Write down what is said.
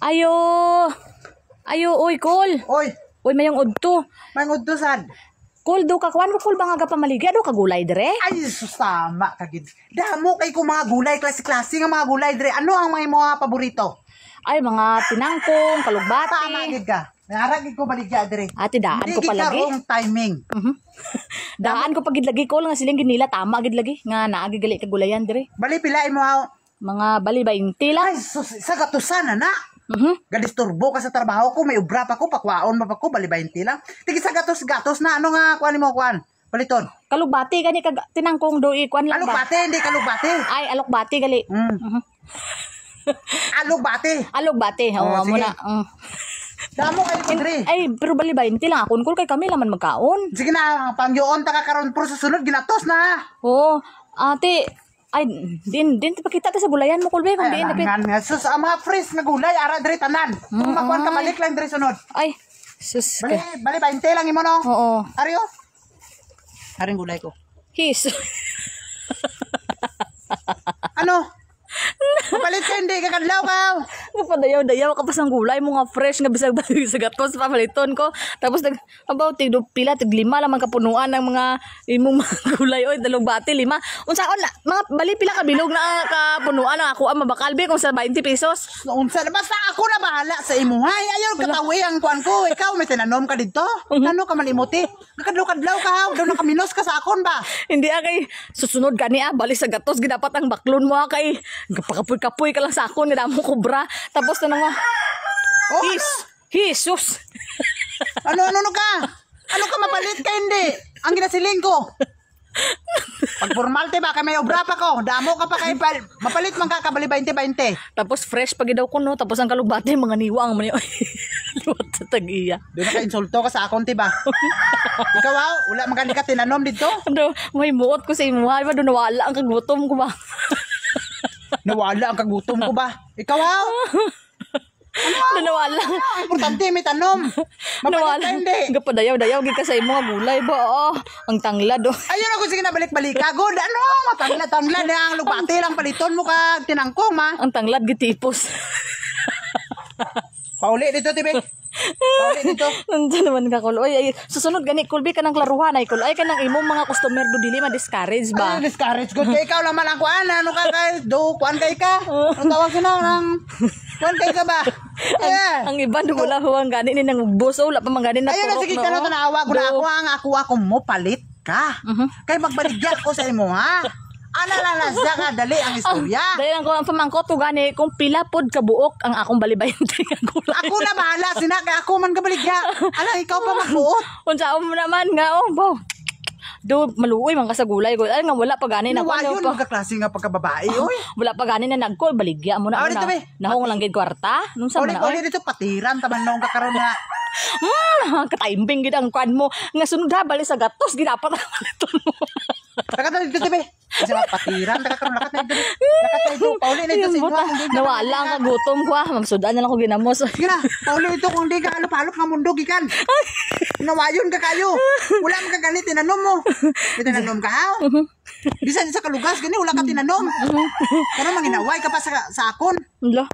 Ayo. Ayo, oy, Kol. Oy, Oy, mayong udto. mangod to sad. Kol, do ka kuan ko Kol bang aga pamaligya do ka gulay dire? Ay, susama kagid. Damo kay ko mga gulay, klase-klase nga mga gulay dire. Ano ang mga paborito? Ay, mga tinangkong, kalugbati. Tama gid ka. Naragid ko baligya dire. Ate, daan ko Hindi palagi. wrong timing. Daan ko pagid lagi Kol nga siling ginila tama gid lagi nga naagi gali ka gulayan dire. Bali pilain mo ha. Mga bali 20 lang. Ay, sa gatusan na. Gadisturbo ka sa trabaho ko, may ubra pa ko, pakwaon pa ko, bali 20 lang. Tigi sa gatos na, ano nga, kuan mo kuan? Baliton. Kalugbati gani kag tinangkong do kuan lang ba? Alugbate, hindi kalugbate. Ay, alokbati gali. Alugbate. Alogbati. Oh, Oo, sige. muna. Damo kayo kidri. Ay, pero bali 20 lang akon Kol kay kami laman magkaon. Sige na, pangyoon ta ka karon pero sa sunod ginatos na. Oo. Ate, ay, din pakita ta sa gulayan mo, Kulbe, kung Ay, diin dapit. nga, sus, ang mga fresh na gulay, ara diri tanan. Kung makuan ka balik lang diri sunod. Ay, sus. Bali 20 lang imo no. Oo. Ariyo. Aring gulay ko. His. Ano? Mapalit ka, hindi ka kadlaw ka. Napadayaw-dayaw ka pa sa gulay mo nga fresh nga bisag balik sa gatos pamaliton ko. Tapos about tigdo pila tig 5 lamang kapunuan ng mga imong mga gulay oy dalong bati 5. Unsaon la mga bali pila ka bilog na kapunuan ang ako ang mabakalbe kung sa 20 pesos. Unsa basta ako na bahala sa imo. Hay, ayaw katawi ang kuan ko. Ikaw may tinanom ka dito. Ano ka malimuti? Nakadlaw-kadlaw ka ha. Daw nakaminos ka sa akon ba? Hindi kay susunod gani balik sa gatos gidapat ang baklon mo kay pakapoy-kapoy ka lang sa akon nga damo kobra. Tapos na nga. Oh, Jesus. ano ka? Ano ka mapalit ka hindi? Ang ginasiling ko. Pag formalte ba kay may obra pa ko. Damo ka pa kay mapalit man ka kabali 20-20. Tapos fresh pag daw ko no. Tapos ang kalugbate mga niwang man yun. Luwat sa tagiya. Doon ka insulto ka sa akon tiba. Ikaw wala man ka tinanom dito. Ano, may muot ko sa imuha. Diba doon nawala ang kagutom ko ba? Nawala ang kagutom ko ba? Ikaw Nawala. Importante may tanom. Mapalit ka hindi. Gapadayaw-dayaw gid ka sa imo nga gulay ba? Ang tanglad oh. Ayun ako sige na balik-balik ka. God, ano? Matangla-tangla na ang lubate lang paliton mo ka tinangkong ma. Ang tanglad gitipos. Pauli dito, tibi. Pauli dito. Nandiyan naman ka Kol. Ay, susunod gani Kulbi ka ng klaruhan ay Kol. Ay ka ng imong mga customer do dili ma-discourage ba? Ay, discourage good kay ikaw naman ang kuan. Ano ka kay? Do, kuan kay ka? Ang tawag sila ng kuan kay ka ba? Ang iba do wala huwang gani ni nang ubos wala pa man gani na ayun na turok sige ka na tanawa ko na Do. ako mo palit ka. Kay magbaligya ko sa imo ha. Ana lang na siya ka dali ang istorya. Dahil ang pamangkot to gani kung pila pod ka buok ang akong balibayan nga gulay. Ako na bahala sina kay ako man kabaligya. Ala ikaw pa magbuot. Unsa mo naman nga bo. Do maluoy man ka sa gulay ko. Ay nga wala pa gani na Nawayon magkaklase nga pagkababae oy. wala pa gani na nagkol baligya mo na Ah, dito, be. nahong lang gid kwarta nung sa Uli man dito patiran taman nung kakaroon na. kataimbing gid ang kwan mo nga sunod ha bali sa gatos gidapat ang maliton mo. Taka dito tibi. Kasi patiran kakaroon lakat na dito. Lakat na dito. Pauli na dito sa inyo. Nawala ang kagutom ko magsudan na lang ko ginamos. Sige na. Pauli ito kung di ka halop-halop nga mundo gikan. Nawayon ka kayo. Wala man ka ganit tinanom mo. Tinanom ka ha. Bisan sa kalugas gani wala ka tinanom. Pero manginaway ka pa sa akon. Ala